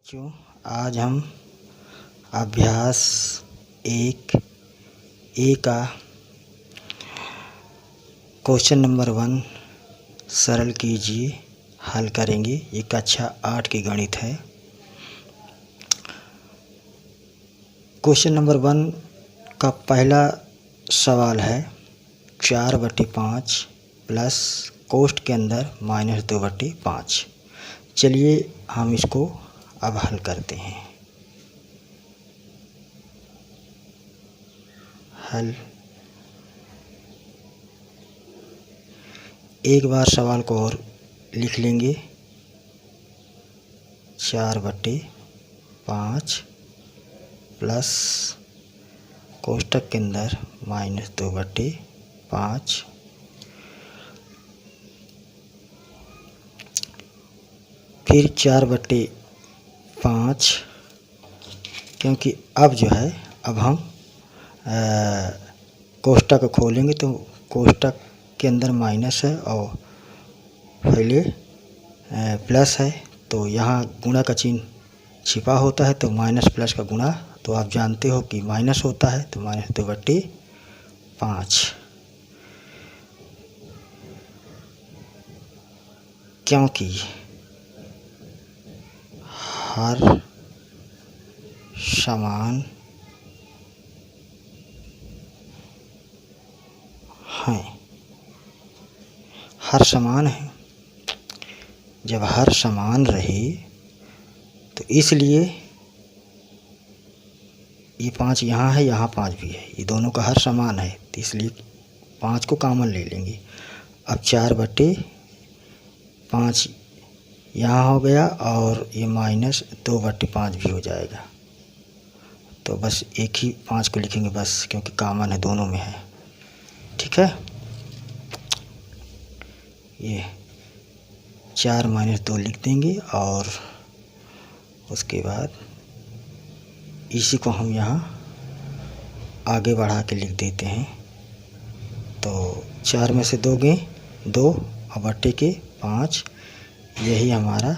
बच्चों, आज हम अभ्यास 1A का क्वेश्चन नंबर 1 सरल कीजिए हल करेंगे। ये कक्षा 8 की गणित है। क्वेश्चन नंबर 1 का पहला सवाल है 4/5 प्लस कोष्ठ के अंदर -2/5। चलिए हम इसको अब हल करते हैं। हल एक बार सवाल को और लिख लेंगे। 4/5 प्लस कोष्ठक के अंदर -2/5 फिर 4/5, क्योंकि अब जो है अब हम कोष्ठक खोलेंगे तो कोष्ठक के अंदर माइनस है और पहले प्लस है, तो यहाँ गुणा का चिन्ह छिपा होता है, तो माइनस प्लस का गुणा तो आप जानते हो कि माइनस होता है, तो -2/5। क्योंकि हर समान हैं, हर समान है। जब हर समान रहे तो इसलिए ये 5 यहाँ है, यहाँ 5 भी है, ये दोनों का हर समान है, तो इसलिए 5 को कॉमन ले लेंगे। अब 4/5 यहाँ हो गया और ये -2/5 भी हो जाएगा, तो बस एक ही 5 को लिखेंगे बस, क्योंकि कॉमन है, दोनों में है। ठीक है, ये 4 - 2 लिख देंगे और उसके बाद इसी को हम यहाँ आगे बढ़ा के लिख देते हैं। तो 4 में से 2 गए 2 और बट्टे के 5, यही हमारा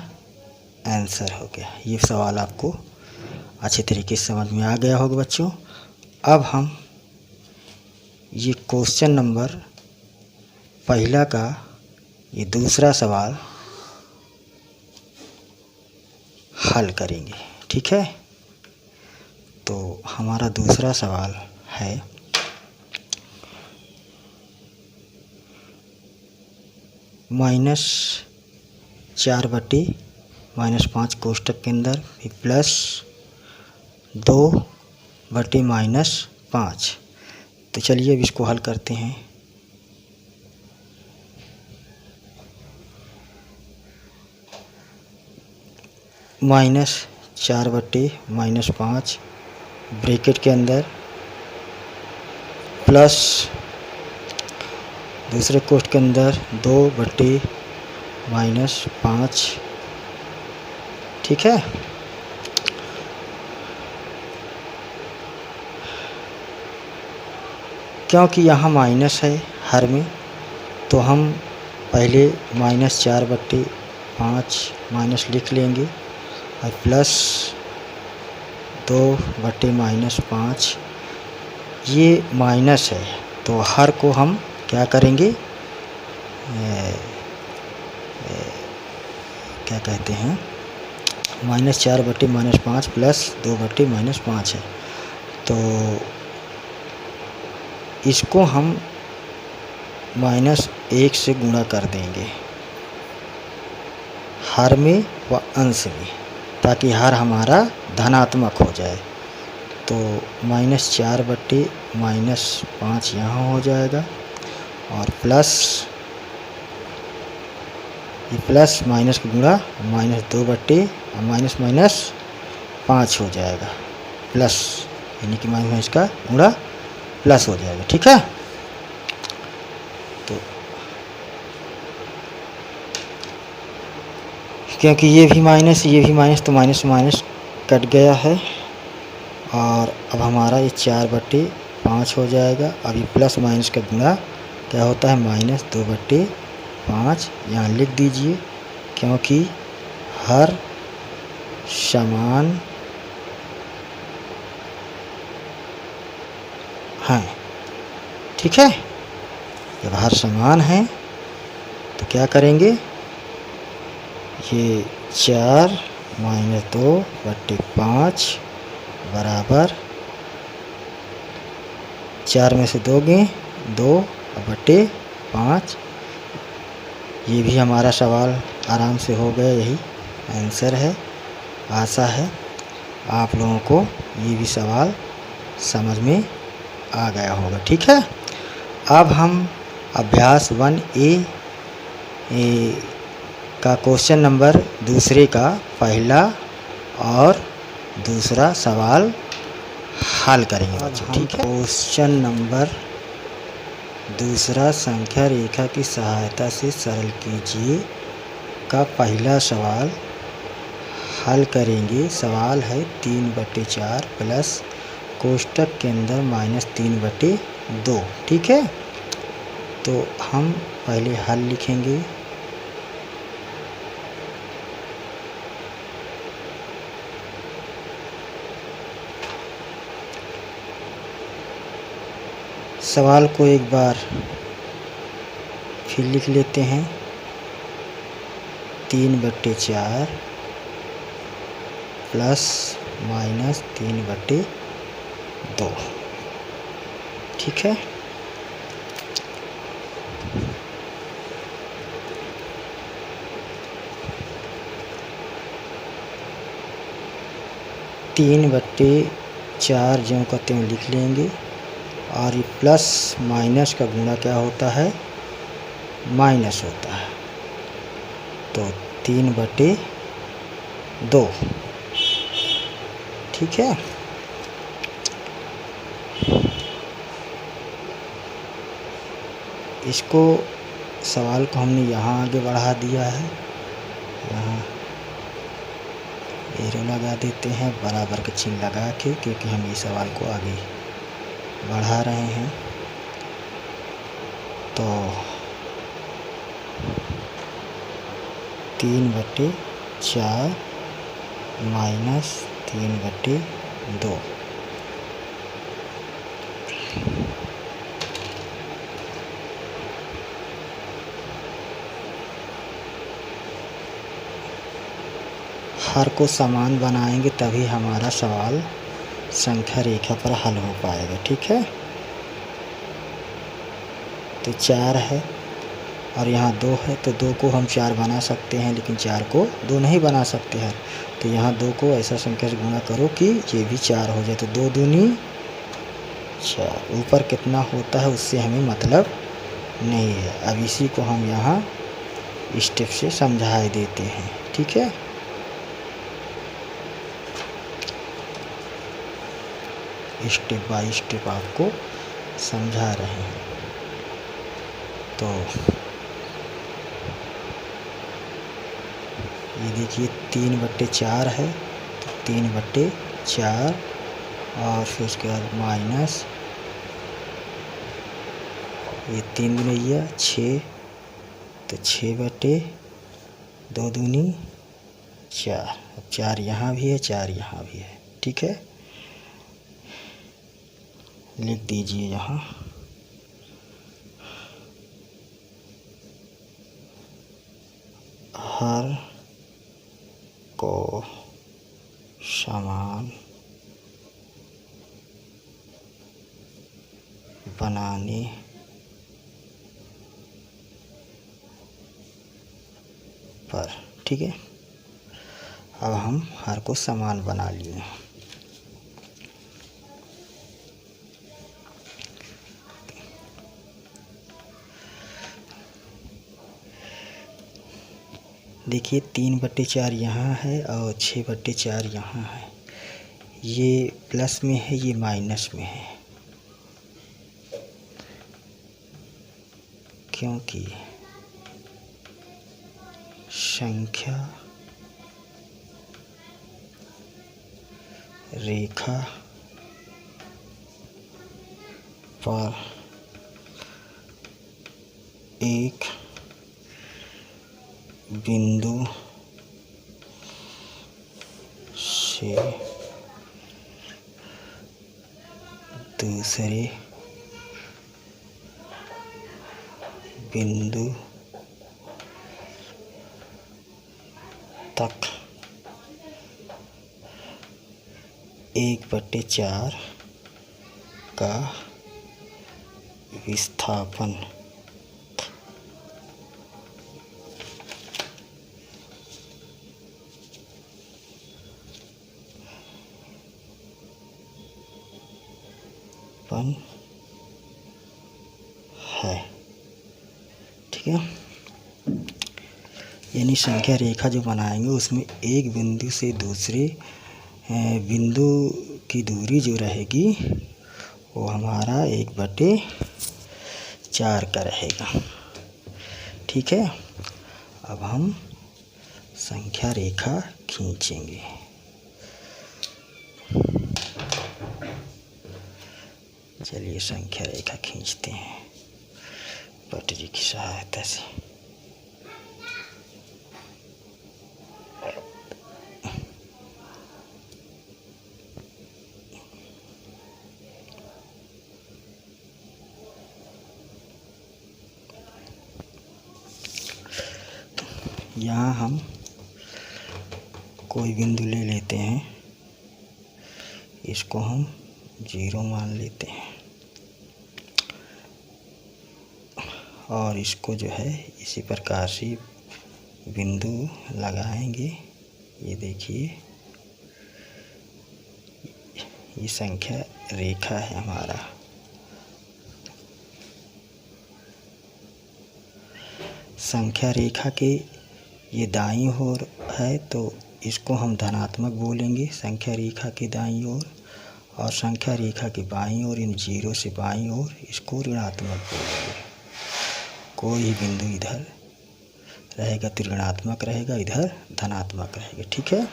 आंसर हो गया। ये सवाल आपको अच्छे तरीके से समझ में आ गया होगा बच्चों। अब हम ये क्वेश्चन नंबर पहला का ये दूसरा सवाल हल करेंगे। ठीक है, तो हमारा दूसरा सवाल है -4/-5 कोष्ठक के अंदर फिर प्लस 2/-5। तो चलिए अब इसको हल करते हैं। -4/-5 ब्रैकेट के अंदर प्लस दूसरे कोष्ठ के अंदर 2/-5। ठीक है, क्योंकि यहाँ माइनस है हर में, तो हम पहले -4/5 माइनस लिख लेंगे और प्लस 2/-5। ये माइनस है, तो हर को हम क्या करेंगे, क्या कहते हैं, -4/-5 प्लस 2/-5 है, तो इसको हम -1 से गुणा कर देंगे हर में व अंश में, ताकि हर हमारा धनात्मक हो जाए। तो -4/-5 यहाँ हो जाएगा और प्लस ये प्लस माइनस का गुणा -2/, -5 हो जाएगा प्लस, यानी कि माइनस का गुणा प्लस हो जाएगा। ठीक है, तो क्योंकि ये भी माइनस तो माइनस कट गया है, और अब हमारा ये 4/5 हो जाएगा। अब ये प्लस माइनस का गुणा क्या होता है, -2/5 यहाँ लिख दीजिए, क्योंकि हर समान हैं। ठीक है, जब हर समान हैं तो क्या करेंगे, ये 4 माइनस 2/5 बराबर 4 में से 2 गए 2/5। ये भी हमारा सवाल आराम से हो गया, यही आंसर है। आशा है आप लोगों को ये भी सवाल समझ में आ गया होगा। ठीक है, अब हम अभ्यास 1A का क्वेश्चन नंबर दूसरे का पहला और दूसरा सवाल हल करेंगे बच्चों। ठीक है, क्वेश्चन नंबर दूसरा, संख्या रेखा की सहायता से सरल कीजिए का पहला सवाल हल करेंगे। सवाल है 3/4 प्लस कोष्टक के अंदर -3/2। ठीक है, तो हम पहले हल लिखेंगे। सवाल को एक बार फिर लिख लेते हैं। 3/4 प्लस -3/2। ठीक है, तीन बट्टे चार जो कहते हैं लिख लेंगे, और ये प्लस माइनस का गुणा क्या होता है, माइनस होता है। तो 3/2। ठीक है, इसको सवाल को हमने यहाँ आगे बढ़ा दिया है। यहाँ एरो लगा देते हैं बराबर का चिन्ह लगा के, क्योंकि हम ये सवाल को आगे बढ़ा रहे हैं। तो 3/4 -3/2। हर को समान बनाएंगे तभी हमारा सवाल संख्या रेखा पर हल हो पाएगा। ठीक है, तो 4 है और यहाँ 2 है, तो 2 को हम 4 बना सकते हैं, लेकिन 4 को 2 नहीं बना सकते हैं। तो यहाँ 2 को ऐसा संख्या से गुणा करो कि ये भी 4 हो जाए, तो 2 दूनी 4। ऊपर कितना होता है उससे हमें मतलब नहीं है। अब इसी को हम यहाँ स्टेप से समझा देते हैं। ठीक है, स्टेप बाय स्टेप आपको समझा रहे हैं। तो ये देखिए 3/4 है, तो 3/4 और फिर उसके बाद माइनस ये 3 गुणिया 6, तो 6/2 दूनी 4। अब 4 यहाँ भी है, 4 यहाँ भी है। ठीक है, लिख दीजिए यहाँ हर को समान बनाने पर। ठीक है, अब हम हर को समान बना लिए। देखिए 3/4 यहाँ है और 6/4 यहाँ है। ये प्लस में है, ये माइनस में है, क्योंकि संख्या रेखा पर एक बिंदु से दूसरे बिंदु तक 1/4 का विस्थापन है। ठीक है, यानी संख्या रेखा जो बनाएंगे उसमें एक बिंदु से दूसरे बिंदु की दूरी जो रहेगी वो हमारा 1/4 का रहेगा। ठीक है, अब हम संख्या रेखा खींचेंगे। चलिए संख्या रेखा खींचते हैं पटरी की सहायता से। यहाँ हम कोई बिंदु ले लेते हैं, इसको हम 0 मान लेते हैं और इसको जो है इसी प्रकार से बिंदु लगाएंगे। ये देखिए, ये संख्या रेखा है हमारा। संख्या रेखा के ये दाईं ओर है तो इसको हम धनात्मक बोलेंगे संख्या रेखा के दाईं ओर, और संख्या रेखा के बाईं ओर इन 0 से बाईं ओर इसको ऋणात्मक बोलेंगे। कोई बिंदु इधर रहेगा तो ऋणात्मक रहेगा, इधर धनात्मक रहेगा। ठीक है,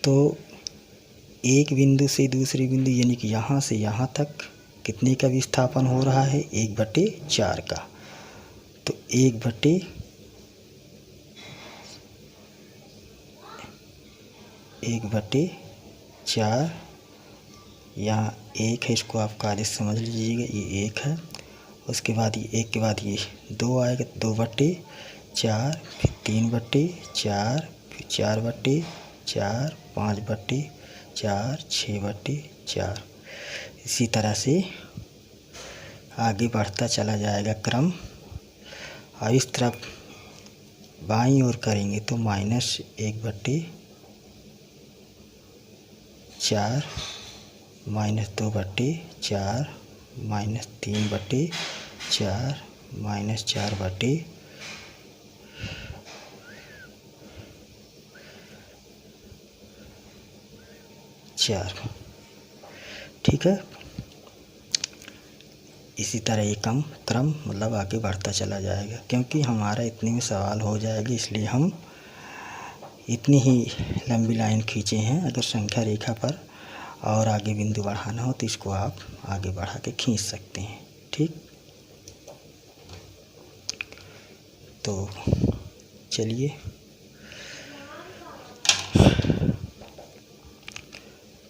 तो एक बिंदु से दूसरे बिंदु यानी कि यहाँ से यहाँ तक कितने का विस्थापन हो रहा है? 1/4 का। तो 1/4 यहाँ 1 है, इसको आप कायदे से समझ लीजिएगा, ये 1 है। उसके बाद ये 1 के बाद ये 2 आएगा, 2/4, फिर 3/4, फिर 4/4, 5/4, 6/4। इसी तरह से आगे बढ़ता चला जाएगा क्रम। और इस तरफ बाईं ओर करेंगे तो -1/4, -2/4, -3/4, -4/4। ठीक है, इसी तरह ये क्रम मतलब आगे बढ़ता चला जाएगा। क्योंकि हमारा इतने में सवाल हो जाएगा, इसलिए हम इतनी ही लंबी लाइन खींचे हैं। अगर संख्या रेखा पर और आगे बिंदु बढ़ाना हो तो इसको आप आगे बढ़ा के खींच सकते हैं। ठीक, तो चलिए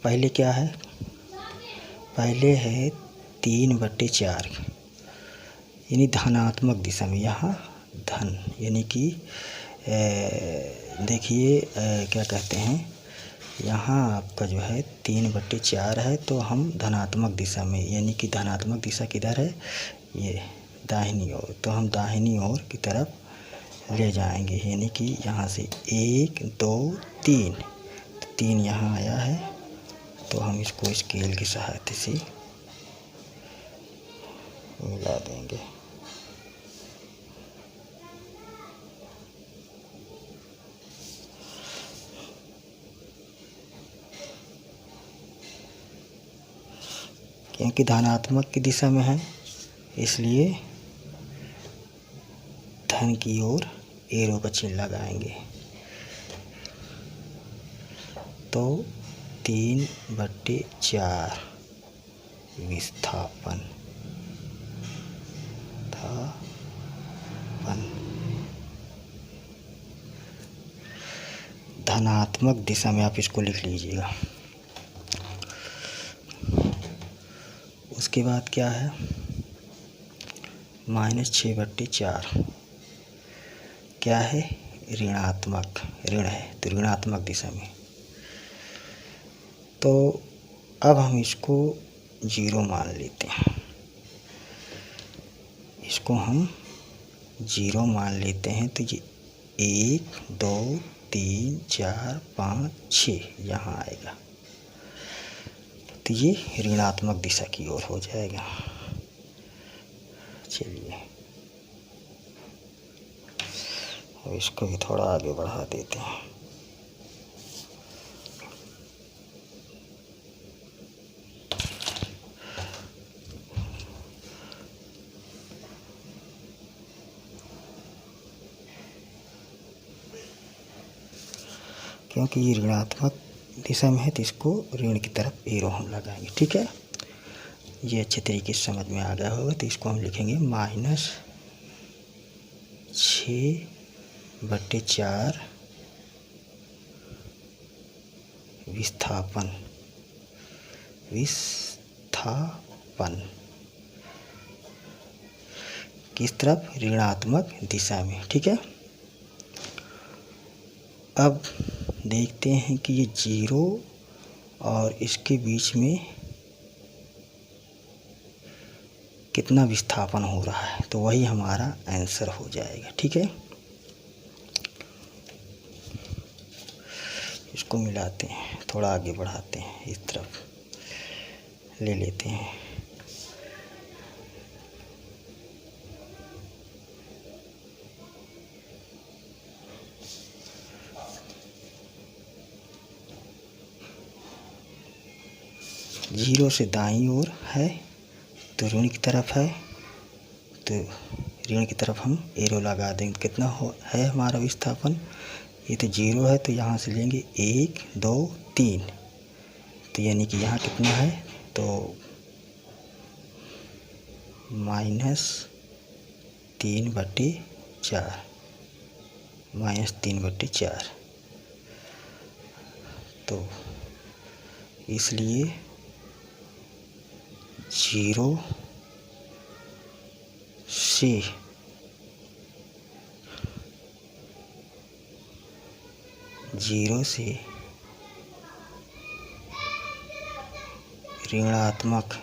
पहले क्या है? पहले है 3/4 यानी धनात्मक दिशा में, यहाँ धन यानी कि देखिए क्या कहते हैं, यहाँ आपका जो है 3/4 है तो हम धनात्मक दिशा में, यानी कि धनात्मक दिशा किधर है? ये दाहिनी ओर। तो हम दाहिनी ओर की तरफ ले जाएंगे, यानी कि यहाँ से 1 2 3, तो 3 यहाँ आया है तो हम इसको स्केल की सहायता से मिला देंगे। क्योंकि धनात्मक की दिशा में है इसलिए धन की ओर एरो का चिन्ह लगाएंगे। तो 3/4 विस्थापन धनात्मक दिशा में आप इसको लिख लीजिएगा। उसके बाद क्या है, -6/4 क्या है, ऋणात्मक, ऋण है तो ऋणात्मक दिशा में। तो अब हम इसको 0 मान लेते हैं, इसको हम 0 मान लेते हैं। तो ये 1 2 3 4 5 6 यहाँ आएगा, तो ये ऋणात्मक दिशा की ओर हो जाएगा। चलिए अब इसको भी थोड़ा आगे बढ़ा देते हैं। क्योंकि ये ऋणात्मक दिशा में है तो इसको ऋण की तरफ एरो हम लगाएंगे। ठीक है, ये अच्छे तरीके से समझ में आ गया होगा। तो इसको हम लिखेंगे -6/4 विस्थापन, विस्थापन किस तरफ, ऋणात्मक दिशा में। ठीक है, अब देखते हैं कि ये 0 और इसके बीच में कितना विस्थापन हो रहा है, तो वही हमारा आंसर हो जाएगा। ठीक है, इसको मिलाते हैं, थोड़ा आगे बढ़ाते हैं, इस तरफ ले लेते हैं। जीरो से दाईं ओर है तो ऋण की तरफ है, तो ऋण की तरफ हम एरो लगा देंगे। कितना है हमारा विस्थापन, ये तो 0 है तो यहाँ से लेंगे 1 2 3, तो यानी कि यहाँ कितना है, तो -3/4, तो इसलिए 0 से ऋणात्मक,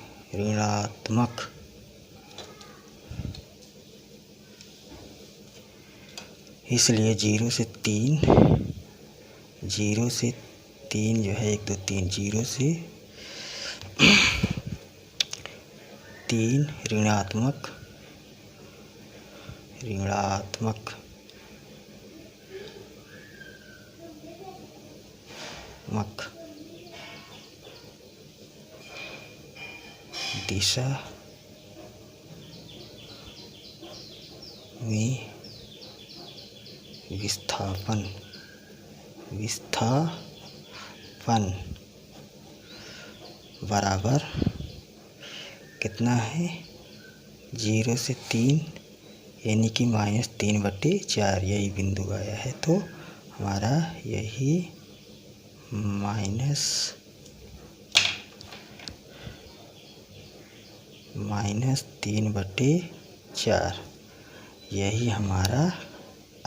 इसलिए 0 से 3 जो है 1 2 3, 0 से 3 ऋणात्मक दिशा में विस्थापन बराबर कितना है, 0 से 3 यानी कि -3/4, यही बिंदु आया है। तो हमारा यही -3/4 यही हमारा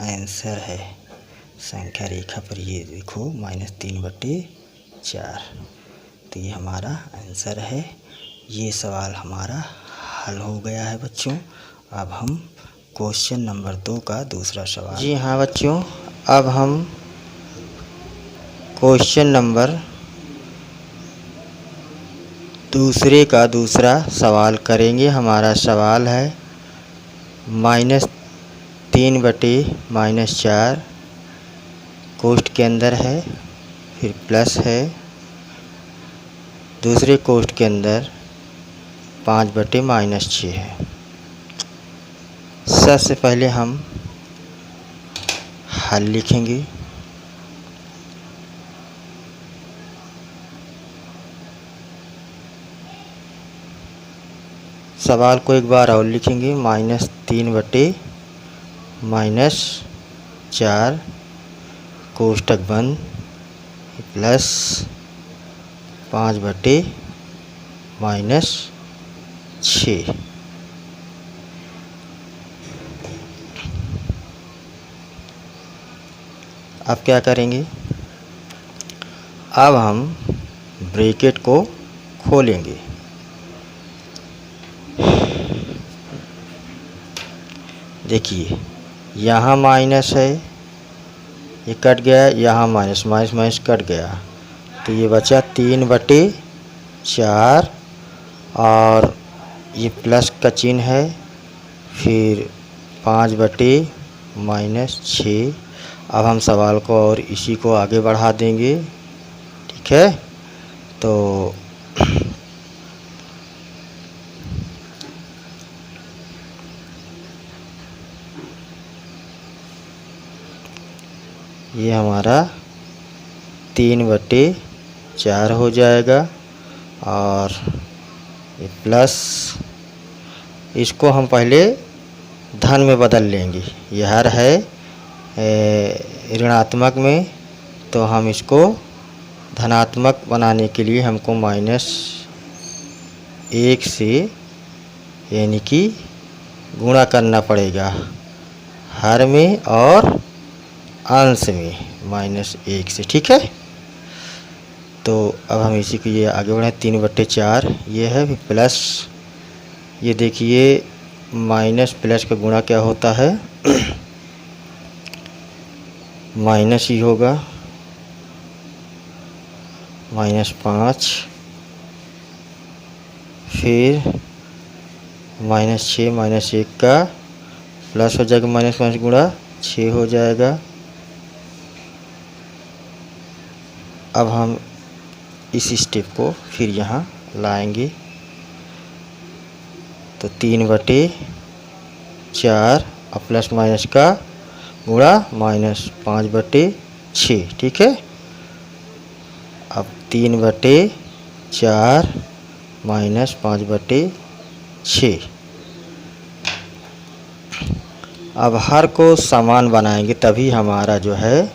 आंसर है। संख्या रेखा पर ये देखो -3/4, तो ये हमारा आंसर है। ये सवाल हमारा हल हो गया है बच्चों। अब हम क्वेश्चन नंबर 2 का दूसरा सवाल। जी हाँ बच्चों, अब हम क्वेश्चन नंबर दूसरे का दूसरा सवाल करेंगे। हमारा सवाल है -3/-4 कोष्ठ के अंदर है, फिर प्लस है, दूसरे कोष्ठ के अंदर 5/-6 है। सबसे पहले हम हल लिखेंगे। सवाल को एक बार और लिखेंगे, -3/-4 कोष्ठक बंद प्लस 5/-6। अब क्या करेंगे, अब हम ब्रैकेट को खोलेंगे। देखिए यहाँ माइनस है, ये कट गया, यहाँ माइनस माइनस माइनस कट गया, तो ये बचा 3/4 और ये प्लस का चिन्ह है, फिर 5/-6। अब हम सवाल को और इसी को आगे बढ़ा देंगे। ठीक है, तो ये हमारा 3/4 हो जाएगा और ये प्लस, इसको हम पहले धन में बदल लेंगे। ये हर है ऋणात्मक में, तो हम इसको धनात्मक बनाने के लिए हमको -1 से यानी कि गुणा करना पड़ेगा, हर में और अंश में -1 से। ठीक है, तो अब हम इसी को ये आगे बढ़ाएं। 3/4 ये है, फिर प्लस, ये देखिए माइनस प्लस का गुणा क्या होता है, माइनस ही होगा, -5, फिर -6, -1 का प्लस हो जाएगा, माइनस माइनस गुणा 6 हो जाएगा। अब हम इस स्टेप को फिर यहाँ लाएंगे, तो 3/4 और प्लस माइनस का गुणा -5/6। ठीक है, अब 3/4 -5/6। अब हर को समान बनाएंगे, तभी हमारा जो है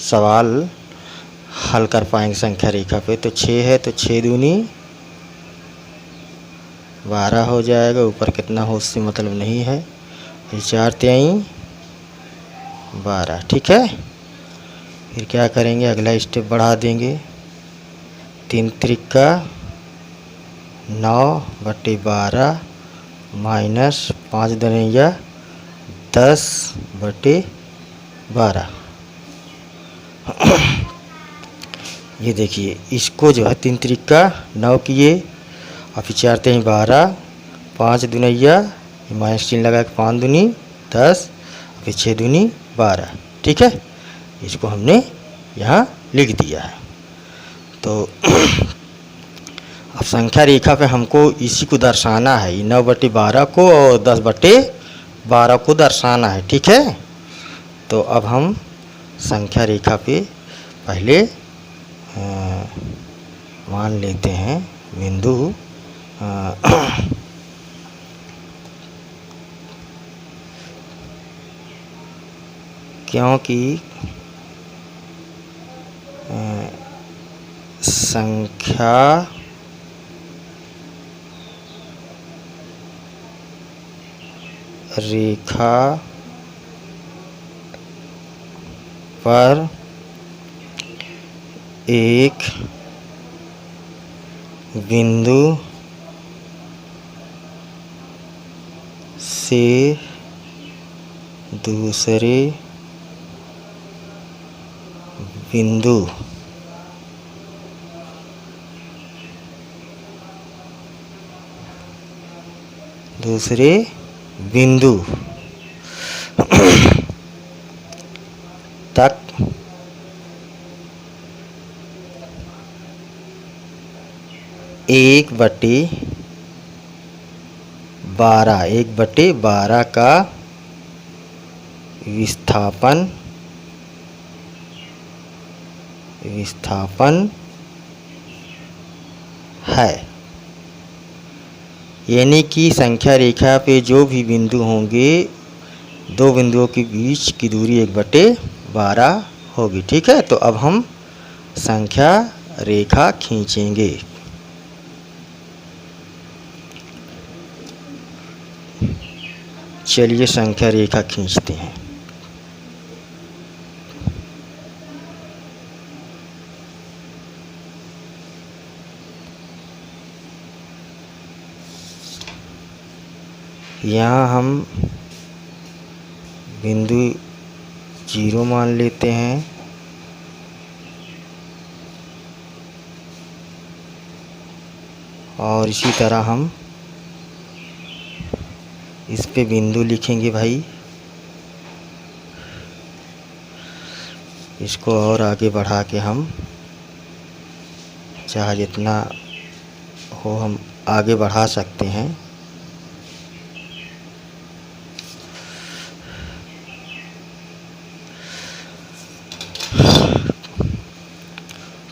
सवाल हल कर पाएंगे संख्या रेखा पे। तो 6 है, तो 6 दूनी 12 हो जाएगा। ऊपर कितना हो उससे मतलब नहीं है, ये 4 तिहाई 12। ठीक है, फिर क्या करेंगे, अगला स्टेप बढ़ा देंगे। 3 त्रिका 9/12 -5 दूनिया 10/12। ये देखिए, इसको जो है 3 त्रिका 9 किए और फिर 4 तिहाई 12, 5 दुनिया माइनस चिन्ह लगा के 5 दूनी 10, फिर 6 दूनी 12। ठीक है, इसको हमने यहाँ लिख दिया है। तो अब संख्या रेखा पे हमको इसी को दर्शाना है, 9/12 को और 10/12 को दर्शाना है। ठीक है, तो अब हम संख्या रेखा पे पहले मान लेते हैं बिंदु क्योंकि संख्या रेखा पर एक बिंदु से दूसरे बिंदु तक 1/12 का विस्थापन है। यानी कि संख्या रेखा पे जो भी बिंदु होंगे, दो बिंदुओं के बीच की दूरी 1/12 होगी। ठीक है, तो अब हम संख्या रेखा खींचेंगे। चलिए संख्या रेखा खींचते हैं। यहाँ हम बिंदु 0 मान लेते हैं और इसी तरह हम इस पे बिंदु लिखेंगे भाई। इसको और आगे बढ़ा के हम चाहे जितना हो हम आगे बढ़ा सकते हैं।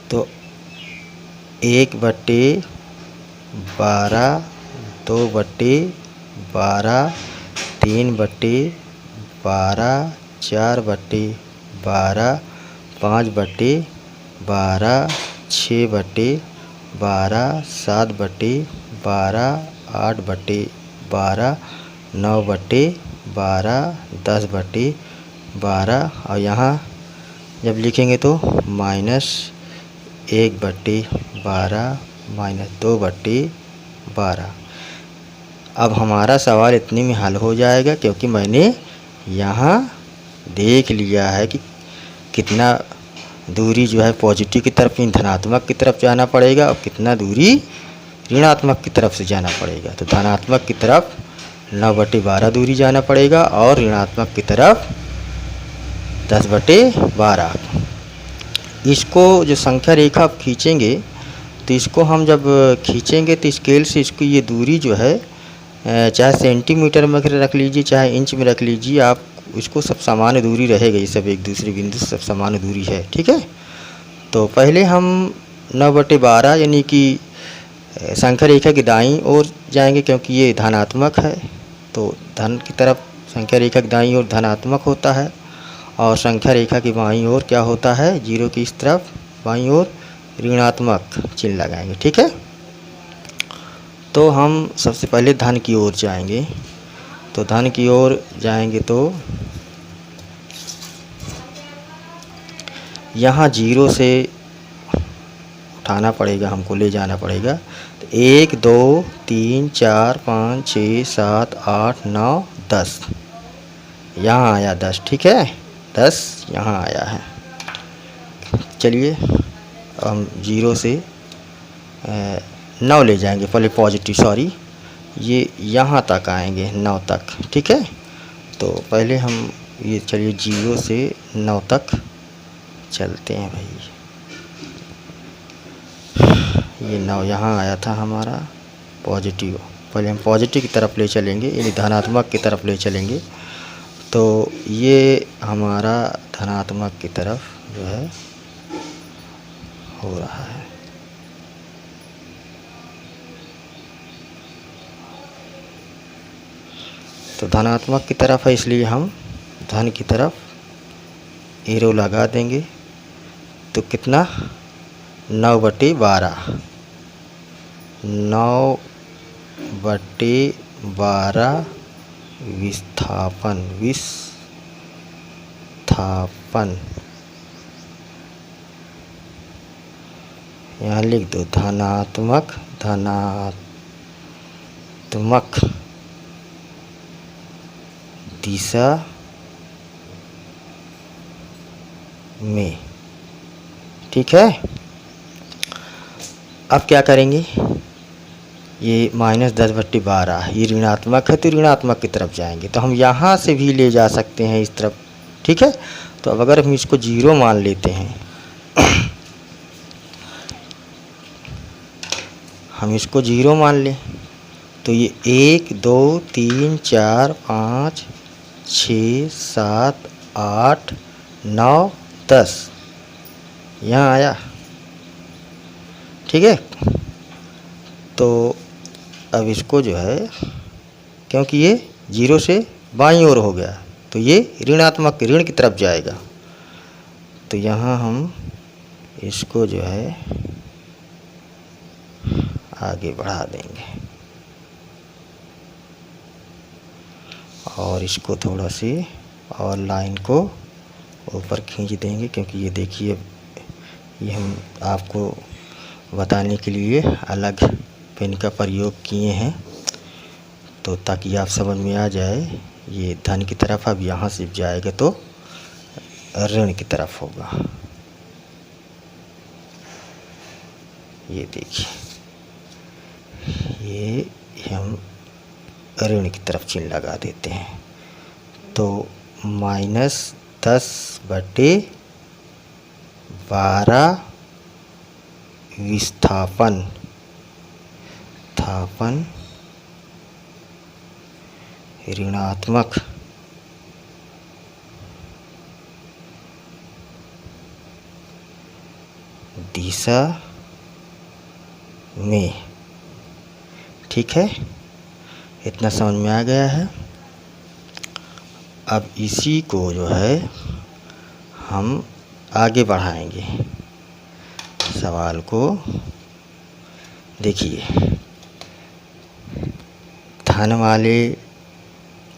तो 1/12, 2/12, 3/12, 4/12, 5/12, 6/12, 7/12, 8/12, 9/12, 10/12 और यहाँ जब लिखेंगे तो -1/12, -2/12। अब हमारा सवाल इतने में हल हो जाएगा, क्योंकि मैंने यहाँ देख लिया है कि कितना दूरी जो है पॉजिटिव की तरफ धनात्मक की तरफ जाना पड़ेगा और कितना दूरी ऋणात्मक की तरफ से जाना पड़ेगा। तो धनात्मक की तरफ 9/12 दूरी जाना पड़ेगा और ऋणात्मक की तरफ 10/12। इसको जो संख्या रेखा आप खींचेंगे तो इसको हम जब खींचेंगे तो स्केल से इसको ये दूरी जो है चाहे सेंटीमीटर में रख लीजिए चाहे इंच में रख लीजिए, आप इसको सब समान दूरी रहेगा। ये सब एक दूसरे बिंदु से सब समान दूरी है। ठीक है, तो पहले हम 9/12 यानी कि संख्या रेखा की दाईं ओर जाएंगे, क्योंकि ये धनात्मक है तो धन की तरफ संख्या रेखा की दाईं ओर धनात्मक होता है और संख्या रेखा की बाईं ओर क्या होता है, 0 की इस तरफ बाईं ओर ऋणात्मक चिन्ह लगाएंगे। ठीक है, तो हम सबसे पहले धन की ओर जाएंगे। तो धन की ओर जाएंगे तो यहाँ 0 से उठाना पड़ेगा, हमको ले जाना पड़ेगा। तो 1 2 3 4 5 6 7 8 9 10, यहाँ आया 10। ठीक है, 10 यहाँ आया है। चलिए हम 0 से 9 ले जाएंगे, पहले पॉजिटिव, सॉरी, ये यहाँ तक आएंगे 9 तक। ठीक है, तो पहले हम ये चलिए 0 से 9 तक चलते हैं भाई। ये 9 यहाँ आया था हमारा पॉजिटिव, पहले हम पॉजिटिव की तरफ ले चलेंगे यानी धनात्मक की तरफ ले चलेंगे। तो ये हमारा धनात्मक की तरफ जो है हो रहा है। तो धनात्मक की तरफ है, इसलिए हम धन की तरफ एरो लगा देंगे। तो कितना 9/12, 9/12 विस्थापन यहाँ लिख दो धनात्मक दिशा में। ठीक है, अब क्या करेंगे, ये -10/12 ये ऋणात्मक है तो ऋणात्मक की तरफ जाएंगे। तो हम यहाँ से भी ले जा सकते हैं इस तरफ। ठीक है, तो अब अगर हम इसको 0 मान लेते हैं हम इसको 0 मान लें तो ये 1 2 3 4 5 6 7 8 9 10 यहाँ आया। ठीक है, तो अब इसको जो है, क्योंकि ये 0 से बाईं ओर हो गया तो ये ऋणात्मक ऋण की तरफ जाएगा। तो यहाँ हम इसको जो है आगे बढ़ा देंगे और इसको थोड़ा सी और लाइन को ऊपर खींच देंगे, क्योंकि ये देखिए ये हम आपको बताने के लिए अलग पेन का प्रयोग किए हैं, तो ताकि आप समझ में आ जाए। ये धन की तरफ अब यहाँ से जाएगा तो ऋण की तरफ होगा। ये देखिए ये हम ऋण की तरफ चिन्ह लगा देते हैं। तो -10/12 विस्थापन ऋणात्मक दिशा में। ठीक है, इतना समझ में आ गया है। अब इसी को जो है हम आगे बढ़ाएंगे। सवाल को देखिए, धन वाले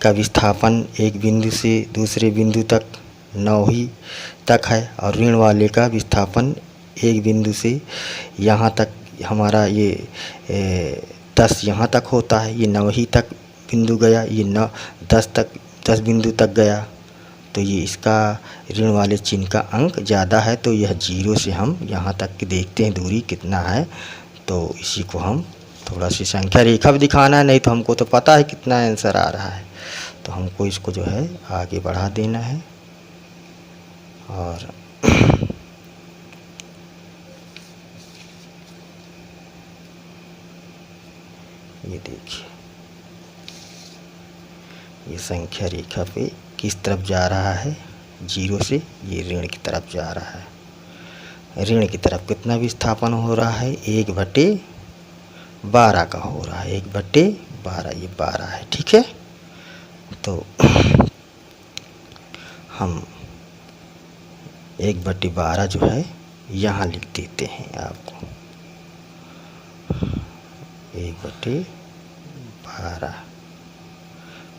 का विस्थापन एक बिंदु से दूसरे बिंदु तक 9 ही तक है, और ऋण वाले का विस्थापन एक बिंदु से यहाँ तक हमारा ये 10 यहाँ तक होता है। ये 9 ही तक बिंदु गया, ये 10 बिंदु तक गया। तो ये इसका ऋण वाले चिन्ह का अंक ज़्यादा है, तो यह 0 से हम यहाँ तक की देखते हैं दूरी कितना है। तो इसी को हम थोड़ा सी संख्या रेखा भी दिखाना है, नहीं तो हमको तो पता है कितना आंसर आ रहा है। तो हमको इसको जो है आगे बढ़ा देना है और ये देखिए ये संख्या रेखा पे किस तरफ जा रहा है, 0 से ये ऋण की तरफ जा रहा है। ऋण की तरफ कितना विस्थापन हो रहा है, 1/12 का हो रहा है। 1/12 ये 12 है। ठीक है, तो हम 1/12 जो है यहाँ लिख देते हैं आपको। 1/12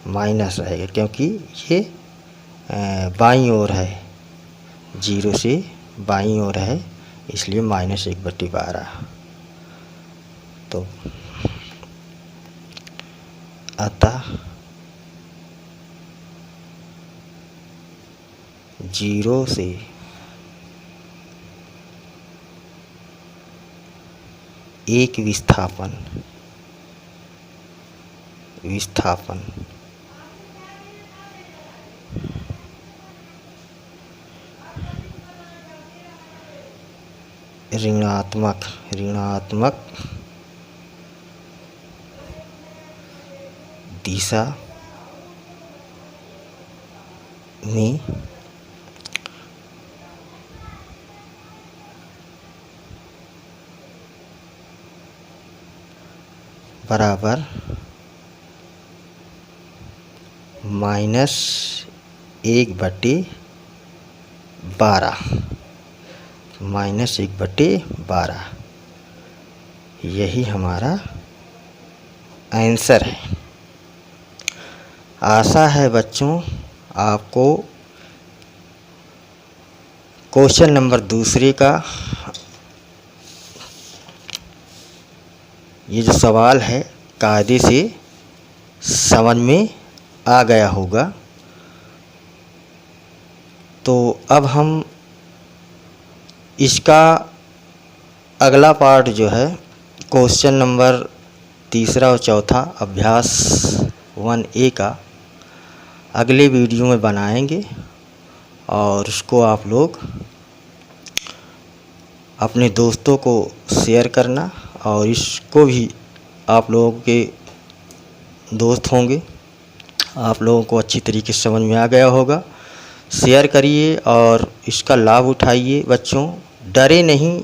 माइनस रहेगा, क्योंकि ये बाईं ओर है, 0 से बाईं ओर है, इसलिए -1/12। तो अतः 0 से एक विस्थापन ऋणात्मक दिशा में बराबर -1/12 -1/12 यही हमारा आंसर है। आशा है बच्चों आपको क्वेश्चन नंबर 2 का ये जो सवाल है कायदे से समझ में आ गया होगा। तो अब हम इसका अगला पार्ट जो है क्वेश्चन नंबर 3 और 4 अभ्यास 1A का अगले वीडियो में बनाएंगे, और उसको आप लोग अपने दोस्तों को शेयर करना, और इसको भी आप लोगों के दोस्त होंगे, आप लोगों को अच्छी तरीके से समझ में आ गया होगा। शेयर करिए और इसका लाभ उठाइए बच्चों, डरे नहीं।